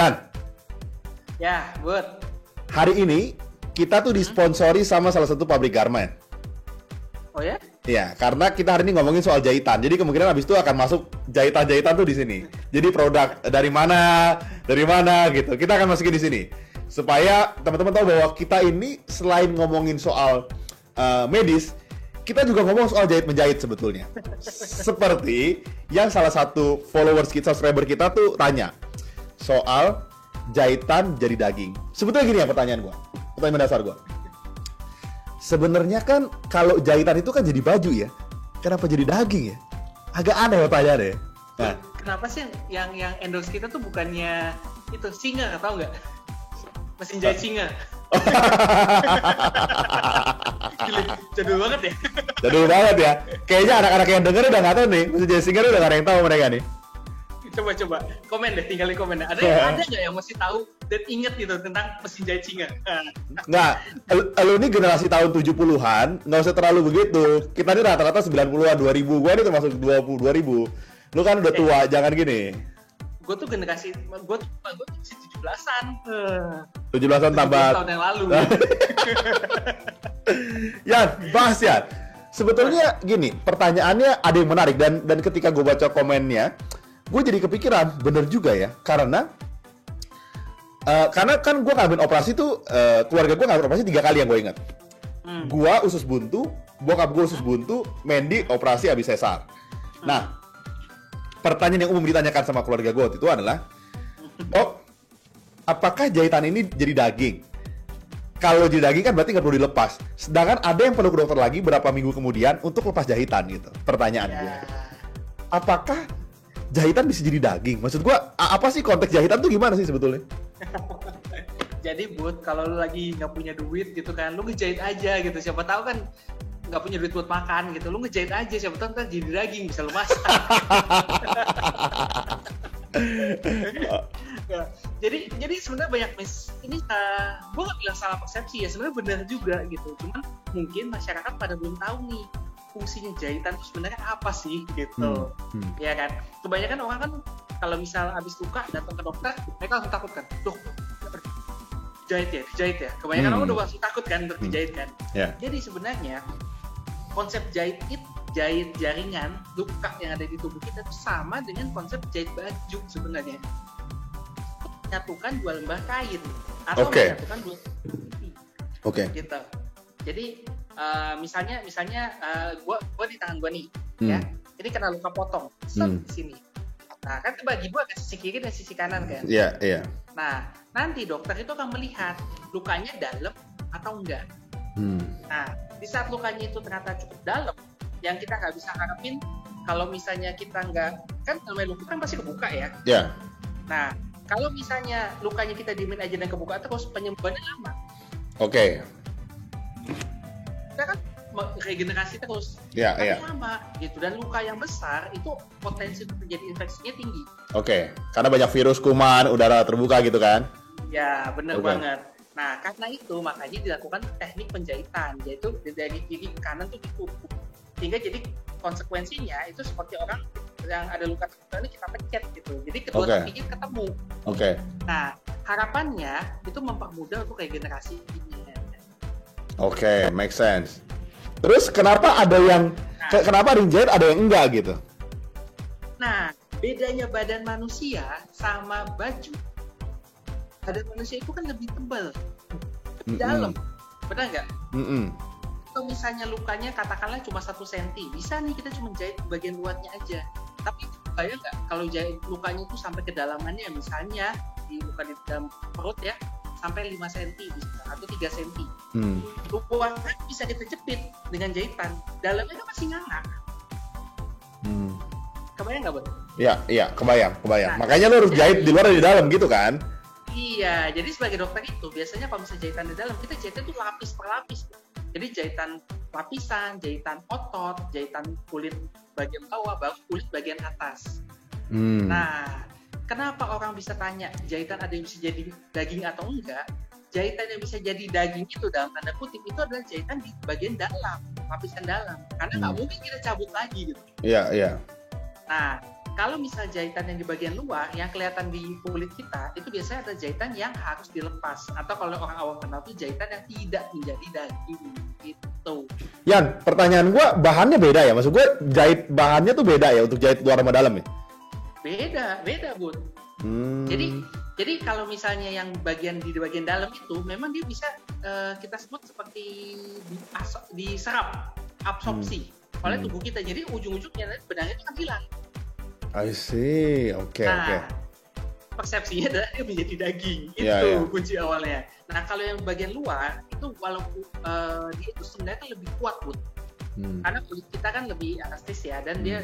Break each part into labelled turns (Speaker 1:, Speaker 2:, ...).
Speaker 1: Yan,
Speaker 2: Ya, Bud.
Speaker 1: hari ini kita tuh disponsori sama salah satu pabrik garment.
Speaker 2: Oh ya?
Speaker 1: Iya, karena kita hari ini ngomongin soal jahitan. Jadi kemungkinan habis itu akan masuk jahitan-jahitan tuh di sini. Jadi produk dari mana gitu. Kita akan masukin di sini. Supaya teman-teman tahu bahwa kita ini selain ngomongin soal medis, kita juga ngomong soal jahit-menjahit sebetulnya. Seperti yang salah satu followers kita, subscriber kita tuh tanya soal jahitan jadi daging. Sebetulnya gini ya pertanyaan mendasar gua. Sebenarnya kan kalau jahitan itu kan jadi baju ya, kenapa jadi daging ya? Agak aneh pertanyaannya. Nah,
Speaker 2: Kenapa sih yang endorse kita tuh bukannya itu singa, tahu nggak? Mesin jahit singa. Gila, jadul banget ya.
Speaker 1: jadul banget ya. Kayaknya anak-anak yang denger udah nggak tahu nih, mesin jahit singa udah nggak ada yang tahu mereka nih.
Speaker 2: Coba komen deh, tinggalin komen. Ada nggak yang masih tahu dan inget gitu tentang mesin jahit singa?
Speaker 1: Nggak, lu ini generasi tahun 70-an, nggak usah terlalu begitu. Kita ini rata-rata 90-an, 2000. Gua ini termasuk 2000. Lu kan udah tua, jangan gini.
Speaker 2: Gue tuh generasi, gue tuh masih 17-an.
Speaker 1: 17-an tambah.
Speaker 2: 17 tahun yang lalu.
Speaker 1: Ya, bahas ya. Sebetulnya gini, pertanyaannya ada yang menarik dan ketika gue baca komennya, gue jadi kepikiran, bener juga ya, karena kan gue ngalamin operasi tuh, keluarga gue ngalamin operasi 3 kali yang gue ingat. Gue usus buntu, bokap gue usus buntu, Mandy operasi habis sesar. Nah, pertanyaan yang umum ditanyakan sama keluarga gue itu adalah, apakah jahitan ini jadi daging? Kalau jadi daging kan berarti nggak perlu dilepas. Sedangkan ada yang perlu ke dokter lagi berapa minggu kemudian untuk lepas jahitan gitu. Pertanyaan gue, apakah jahitan bisa jadi daging? Maksud gue, apa sih konteks jahitan tuh gimana sih sebetulnya?
Speaker 2: Jadi Bud, kalau lu lagi nggak punya duit gitu kan, lu ngejahit aja gitu. Siapa tahu kan nggak punya duit buat makan gitu, lu ngejahit aja. Siapa tahu ntar jadi daging, bisa lu masak. Ya, jadi sebenarnya banyak ini gue nggak bilang salah persepsi ya, sebenarnya benar juga gitu. Cuman mungkin masyarakat pada belum tahu nih fungsinya jahitan itu sebenarnya apa sih gitu. Ya kan, kebanyakan orang kan kalau misal habis luka datang ke dokter, mereka langsung takut kan, tuh jahit ya. Kebanyakan orang udah langsung takut kan untuk dijahit kan. Jadi sebenarnya konsep jahit jaringan luka yang ada di tubuh kita itu sama dengan konsep jahit baju sebenarnya. Menyatukan 2 lembah kain atau menyatukan 2 gitu. Jadi misalnya gua di tangan gua nih ya, ini kena luka potong di sini. Nah kan kebagi dua kan, sisi kiri dan sisi kanan kan.
Speaker 1: Iya.
Speaker 2: Nah nanti dokter itu akan melihat lukanya dalam atau enggak. Nah di saat lukanya itu ternyata cukup dalam, yang kita nggak bisa harapin kalau misalnya kita nggak, kan namanya luka kan pasti kebuka ya. Nah kalau misalnya lukanya kita diemin aja dan kebuka terus, penyembuhannya lama. Kita kan regenerasi terus, tapi lama gitu. Dan luka yang besar itu potensi untuk terjadi infeksinya tinggi.
Speaker 1: Karena banyak virus, kuman, udara terbuka gitu kan?
Speaker 2: Ya benar banget. Nah karena itu makanya dilakukan teknik penjahitan, yaitu dari kiri ke kanan tuh ditutup. Sehingga jadi konsekuensinya itu seperti orang yang ada luka terbuka ini kita pencet gitu. Jadi kedua kakinya ketemu. Nah harapannya itu mempermudah untuk regenerasi ini.
Speaker 1: Make sense. Terus kenapa ada yang jahit ada yang enggak gitu?
Speaker 2: Nah bedanya badan manusia sama baju. Badan manusia itu kan lebih tebal, lebih dalam, benar nggak? Kalau misalnya lukanya katakanlah cuma 1 cm, bisa nih kita cuma jahit bagian luarnya aja. Tapi bayang nggak kalau jahit lukanya itu sampai kedalamannya, misalnya di luka di dalam perut ya, sampai 5 cm bisa, atau 3 cm. Luarnya bisa kita jepit dengan jahitan, dalamnya kan masih nganga. Kebayang nggak, Bud?
Speaker 1: Iya, kebayang. Nah, makanya lo harus jahit di luar dan di dalam gitu kan?
Speaker 2: Iya, jadi sebagai dokter itu biasanya kalau misalnya jahitan di dalam, kita jahitnya itu lapis per lapis. Jadi jahitan lapisan, jahitan otot, jahitan kulit bagian bawah, baru kulit bagian atas. Nah, kenapa orang bisa tanya jahitan ada yang bisa jadi daging atau enggak? Jahitan yang bisa jadi daging itu dalam tanda kutip itu adalah jahitan di bagian dalam, lapisan dalam. Karena nggak mungkin kita cabut lagi gitu.
Speaker 1: Iya.
Speaker 2: Nah, kalau misal jahitan yang di bagian luar yang kelihatan di kulit kita itu biasanya ada jahitan yang harus dilepas, atau kalau orang awam kenal itu jahitan yang tidak menjadi daging gitu.
Speaker 1: Yan, pertanyaan gua bahannya beda ya? Maksud gua jahit bahannya tuh beda ya untuk jahit luar sama dalam ya?
Speaker 2: Beda Bud. Jadi kalau misalnya yang di bagian dalam itu memang dia bisa kita sebut seperti diserap, absorpsi oleh tubuh kita. Jadi ujung-ujungnya benangnya itu kan hilang.
Speaker 1: I see, oke.
Speaker 2: Persepsinya adalah dia menjadi daging, kunci awalnya. Nah kalau yang bagian luar itu walaupun dia itu sebenarnya lebih kuat Bud. Karena kulit kita kan lebih elastis ya, dan dia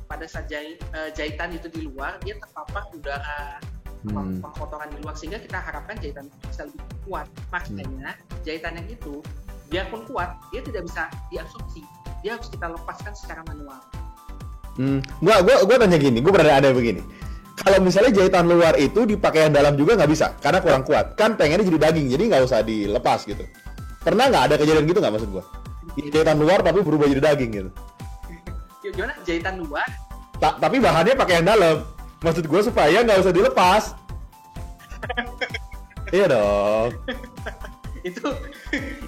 Speaker 2: pada saat jahitan itu di luar dia terpapar udara, kotoran di luar, sehingga kita harapkan jahitan itu bisa lebih kuat. Makanya jahitan yang itu biarpun kuat dia tidak bisa diabsorpsi, dia harus kita lepaskan secara manual.
Speaker 1: Gue tanya gini, gue ada begini. Kalau misalnya jahitan luar itu dipakai yang dalam juga nggak bisa, karena kurang kuat. Kan pengennya jadi daging, jadi nggak usah dilepas gitu. Pernah nggak ada kejadian gitu nggak maksud gue? Jahitan luar tapi berubah jadi daging gitu.
Speaker 2: Gimana jahitan luar?
Speaker 1: Tapi bahannya pakai yang dalam. Maksud gue supaya nggak usah dilepas. Iya dong.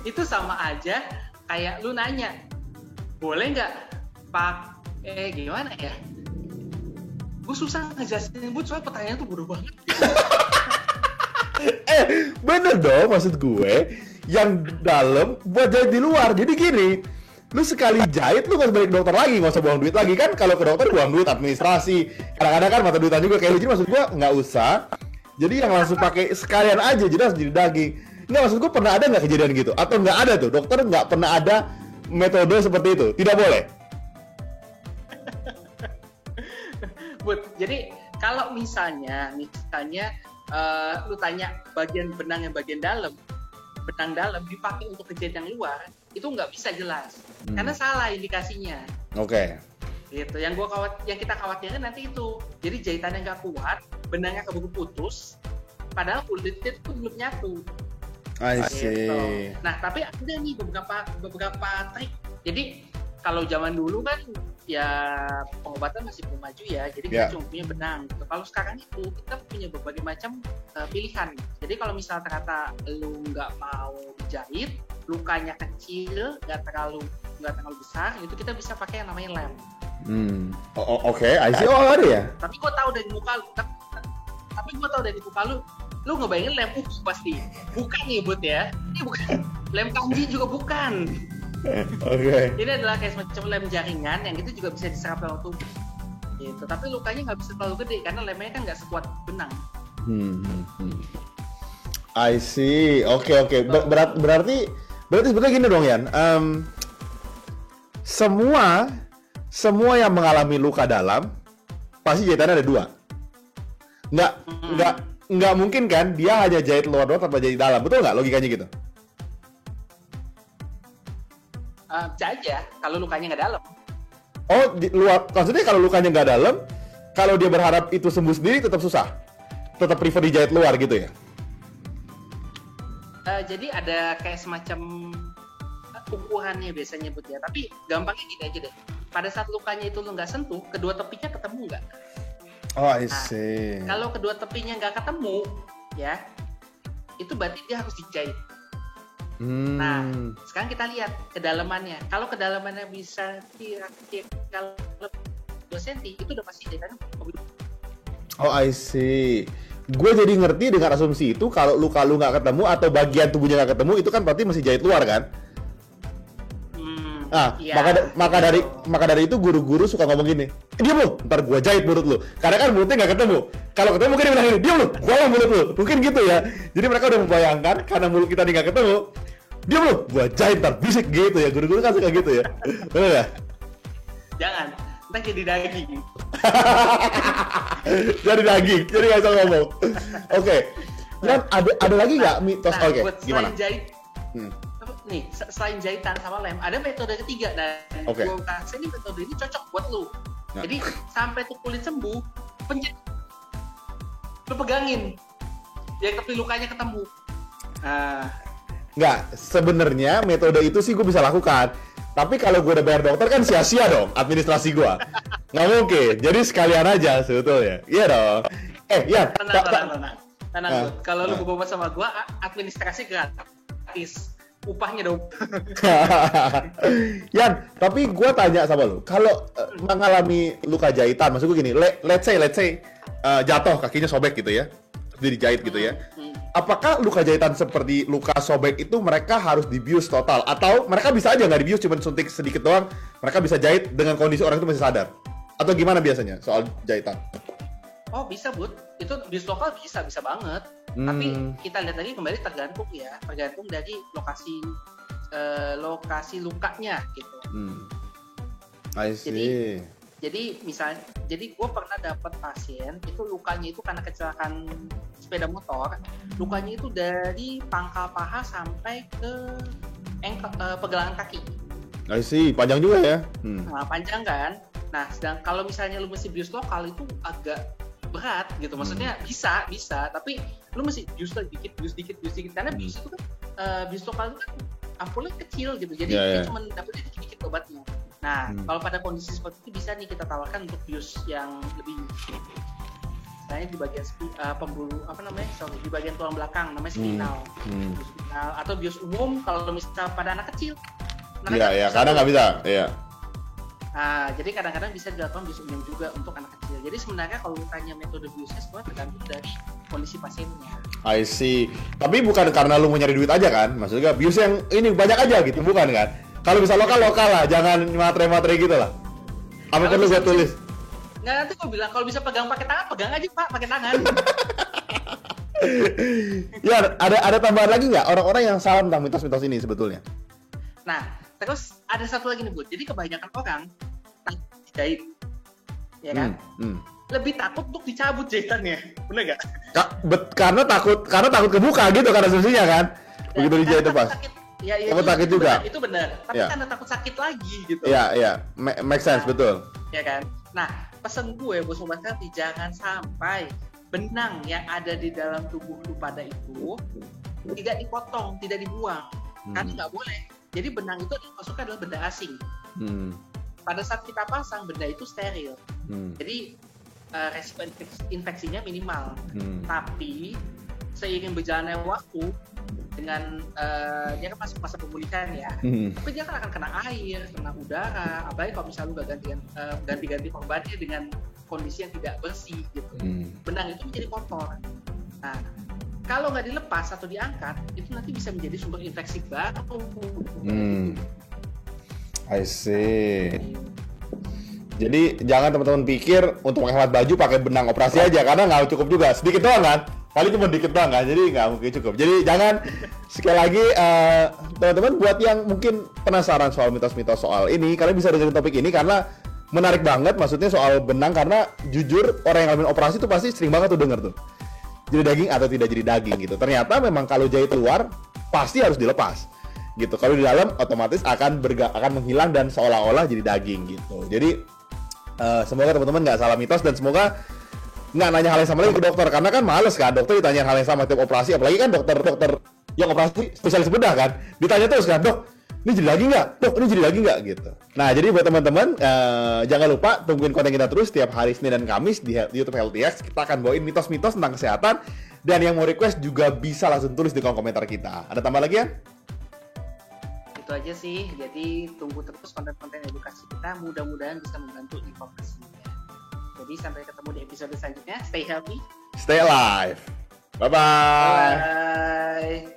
Speaker 2: Itu sama aja kayak lu nanya, boleh nggak gimana ya? Gue susah ngejelasin Bud, soalnya pertanyaan tuh bodoh banget.
Speaker 1: Bener dong, maksud gue yang dalam buat jahit di luar. Jadi gini, lu sekali jahit lu gak usah balik ke dokter lagi, gak usah buang duit lagi. Kan kalau ke dokter buang duit administrasi, kadang-kadang kan mata duitan juga kayak lu. Jadi maksud gue nggak usah. Jadi yang langsung pakai sekalian aja, jadi harus jadi daging. Nggak, maksud gue pernah ada nggak kejadian gitu? Atau nggak ada tuh, dokter nggak pernah ada metode seperti itu? Tidak boleh?
Speaker 2: Bud, jadi kalau misalnya lu tanya benang dalam dipakai untuk kejahit yang luar, itu nggak bisa jelas, karena salah indikasinya.
Speaker 1: Oke.
Speaker 2: Gitu. Yang kita khawatirkan nanti itu, jadi jahitannya nggak kuat, benangnya keburu putus, padahal kulitnya itu belum nyatu.
Speaker 1: I see.
Speaker 2: Gitu. Nah, tapi ada nih beberapa trik. Jadi kalau zaman dulu kan ya pengobatan masih belum maju ya, jadi kita cuma punya benang gitu. Kalau sekarang itu kita punya berbagai macam pilihan. Jadi kalau misal ternyata lu nggak mau dijahit, lukanya kecil, nggak terlalu besar, itu kita bisa pakai yang namanya lem.
Speaker 1: Oke, I see. Oh, ada ya?
Speaker 2: Tapi gue tahu dari muka lu, lu ngebayangin lem pasti. Bukan nih Bud ya, ini bukan lem kanji juga bukan.
Speaker 1: Oke.
Speaker 2: Ini adalah kayak semacam lem jaringan yang itu juga bisa diserap dalam tubuh. Gitu. Tapi lukanya nggak bisa terlalu gede karena lemnya kan nggak sekuat benang.
Speaker 1: I see. Oke. Berarti sebetulnya gini dong Yan. Semua yang mengalami luka dalam pasti jahitannya ada dua. Nggak mungkin kan dia hanya jahit luar doang tanpa jahit dalam. Betul nggak logikanya gitu?
Speaker 2: Bisa aja kalau lukanya nggak dalam.
Speaker 1: Oh, di luar. Maksudnya kalau lukanya nggak dalam, kalau dia berharap itu sembuh sendiri tetap susah. Tetap prefer dijahit luar gitu ya?
Speaker 2: Jadi ada kayak semacam ukurannya biasanya Bud ya. Tapi gampangnya gini aja deh. Pada saat lukanya itu lu nggak sentuh, kedua tepinya ketemu nggak?
Speaker 1: Oh, I see.
Speaker 2: Kalau kedua tepinya nggak ketemu, ya, itu berarti dia harus dijahit. Nah, sekarang kita lihat kedalamannya. Kalau kedalamannya bisa kira-kira 2 cm, itu udah pasti jahitannya.
Speaker 1: Oh, I see. Gue jadi ngerti dengan asumsi itu kalau luka lu nggak ketemu atau bagian tubuhnya nggak ketemu, itu kan berarti masih jahit luar kan?
Speaker 2: Ya,
Speaker 1: maka dari itu guru-guru suka ngomong gini, diam lu, ntar gua jahit mulut lu. Karena kan mulutnya nggak ketemu. Kalau ketemu mungkin dia bilang gini, diam lu, gua lah mulut lu. Mungkin gitu ya. Jadi mereka udah membayangkan karena mulut kita nggak ketemu, diam lu, gua jahit ntar bisik gitu ya. Guru-guru kan suka gitu ya. Bener nggak?
Speaker 2: Jangan, ntar jadi daging.
Speaker 1: Jadi daging, jadi nggak usah ngomong. Oke. Dan ada lagi nggak mitos? Oke, gimana?
Speaker 2: Nih, selain jahitan sama lem, ada metode ketiga dan gue kasih ini metode ini cocok buat lu. Jadi sampai tuh kulit sembuh, lu pegangin, ya tapi lukanya ketemu.
Speaker 1: Nggak, sebenarnya metode itu sih gue bisa lakukan. Tapi kalau gue udah bayar dokter kan sia-sia dong administrasi gue. Nggak mungkin. Jadi sekalian aja sebetulnya. Iya dong. Ya.
Speaker 2: Tenang, Bud. Kalau lu berobat sama gua, administrasi gratis. Upahnya dong.
Speaker 1: Yan, tapi gue tanya sama lu, kalau mengalami luka jahitan, maksud gue gini, let's say jatuh kakinya sobek gitu ya, jadi dijahit gitu ya. Apakah luka jahitan seperti luka sobek itu mereka harus dibius total, atau mereka bisa aja nggak dibius, cuma suntik sedikit doang, mereka bisa jahit dengan kondisi orang itu masih sadar, atau gimana biasanya soal jahitan?
Speaker 2: Oh bisa, Bud. Itu bius lokal bisa banget. Tapi kita lihat lagi kembali tergantung dari lokasi lukanya gitu.
Speaker 1: I see.
Speaker 2: Jadi gue pernah dapat pasien itu lukanya itu karena kecelakaan sepeda motor, lukanya itu dari pangkal paha sampai ke pergelangan kaki.
Speaker 1: I see, panjang juga ya.
Speaker 2: Nah, panjang kan. Nah, sedang kalau misalnya lu mesti bius lokal itu agak berat gitu, maksudnya bisa, tapi lu mesti bius dikit karena bius itu kan bius lokal itu kan ampulnya kecil gitu, jadi dia cuma dapetnya dikit obatnya. Nah, kalau pada kondisi seperti itu bisa nih kita tawarkan untuk bius yang lebih, misalnya di bagian pembuluh di bagian tulang belakang namanya spinal, spinal atau bius umum kalau misalnya pada anak kecil.
Speaker 1: Iya, karena nggak bisa, iya.
Speaker 2: Nah, jadi kadang-kadang bisa dilakukan bius umum juga untuk anak kecil. Jadi sebenarnya kalau tanya metode biusnya semua tergantung dari kondisi pasiennya.
Speaker 1: I see. Tapi bukan karena lu mau nyari duit aja kan? Maksudnya bius yang ini banyak aja gitu, bukan kan? Kalau bisa lokal lah, jangan matre gitu lah. Apa perlu gue tulis?
Speaker 2: Nggak, nanti gue bilang kalau bisa pegang pakai tangan, pegang aja Pak, pakai tangan.
Speaker 1: Ya, ada tambahan lagi nggak orang-orang yang salah tentang mitos-mitos ini sebetulnya?
Speaker 2: Nah, terus ada satu lagi nih, Bu. Jadi kebanyakan orang takut dijahit, ya kan? Lebih takut untuk dicabut jahitannya, bener nggak?
Speaker 1: Karena takut kebuka gitu kan asumsinya kan? Begitu dijahit pas.
Speaker 2: Ya,
Speaker 1: takut sakit juga.
Speaker 2: Itu benar. Tapi karena takut sakit lagi gitu.
Speaker 1: Iya. Make sense, betul.
Speaker 2: Ya kan? Nah, pesan gue buat sobat Karti, jangan sampai benang yang ada di dalam tubuh lu pada itu tidak dipotong, tidak dibuang. Karena nggak boleh. Jadi benang itu masuknya adalah benda asing. Pada saat kita pasang, benda itu steril. Jadi resiko infeksinya minimal. Tapi seiring berjalannya waktu, dengan dia kan masuk masa pemulihan ya, tapi dia kan akan kena air, kena udara, apalagi kalau misalnya lu gak ganti korbannya dengan kondisi yang tidak bersih gitu. Benang itu menjadi kotor. Nah, kalau nggak dilepas atau diangkat, itu nanti bisa menjadi sumber infeksi baru.
Speaker 1: I see. Jadi jangan teman-teman pikir untuk menghemat baju pakai benang operasi aja, karena nggak cukup juga, sedikit doang kan? Kali cuma dikit doang kan, jadi nggak mungkin cukup. Jadi jangan, sekali lagi teman-teman buat yang mungkin penasaran soal mitos-mitos soal ini, kalian bisa dengerin topik ini karena menarik banget, maksudnya soal benang, karena jujur orang yang ngalamin operasi tuh pasti sering banget tuh denger tuh. Jadi daging atau tidak jadi daging gitu. Ternyata memang kalau jahit luar pasti harus dilepas gitu. Kalau di dalam otomatis akan menghilang dan seolah-olah jadi daging gitu. Jadi semoga teman-teman nggak salah mitos dan semoga nggak nanya hal yang sama lagi ke dokter, karena kan males kan dokter ditanya hal yang sama tiap operasi, apalagi kan dokter yang operasi spesialis bedah kan ditanya terus kan, dok ini jadi daging nggak, dok ini jadi daging nggak gitu. Nah jadi buat teman-teman jangan lupa tungguin konten kita terus tiap hari Senin dan Kamis di YouTube HealthyX. Kita akan bawain mitos-mitos tentang kesehatan, dan yang mau request juga bisa langsung tulis di kolom komentar kita. Ada tambah lagi ya?
Speaker 2: Itu aja sih, jadi tunggu terus konten-konten edukasi kita, mudah-mudahan bisa membantu informasinya. Jadi sampai ketemu di episode selanjutnya. Stay healthy,
Speaker 1: stay alive. Bye-bye.
Speaker 2: Bye.